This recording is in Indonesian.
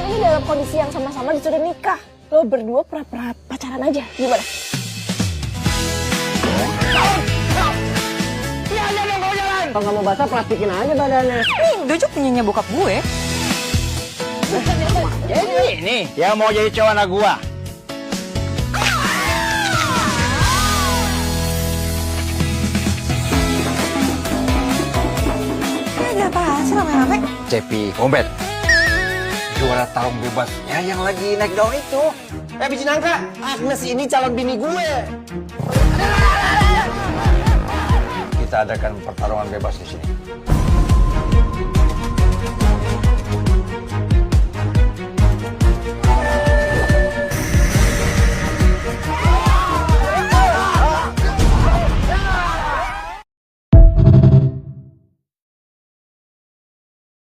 ini dalam kondisi yang sama-sama sudah nikah. Lo berdua pura-pura pacaran aja, gimana? Iya aja dong kau jalan. Kalau nggak mau basah plastikin aja badannya. Dojo punyanya bokap gue. Jadi ini yang mau jadi cowok anak gua. Ada apa sih rame-rame? Cepi, Ombet. Juara tarung bebasnya yang lagi naik daun itu. Biji nangka, Agnes ini calon bini gue. Kita adakan pertarungan bebas di sini.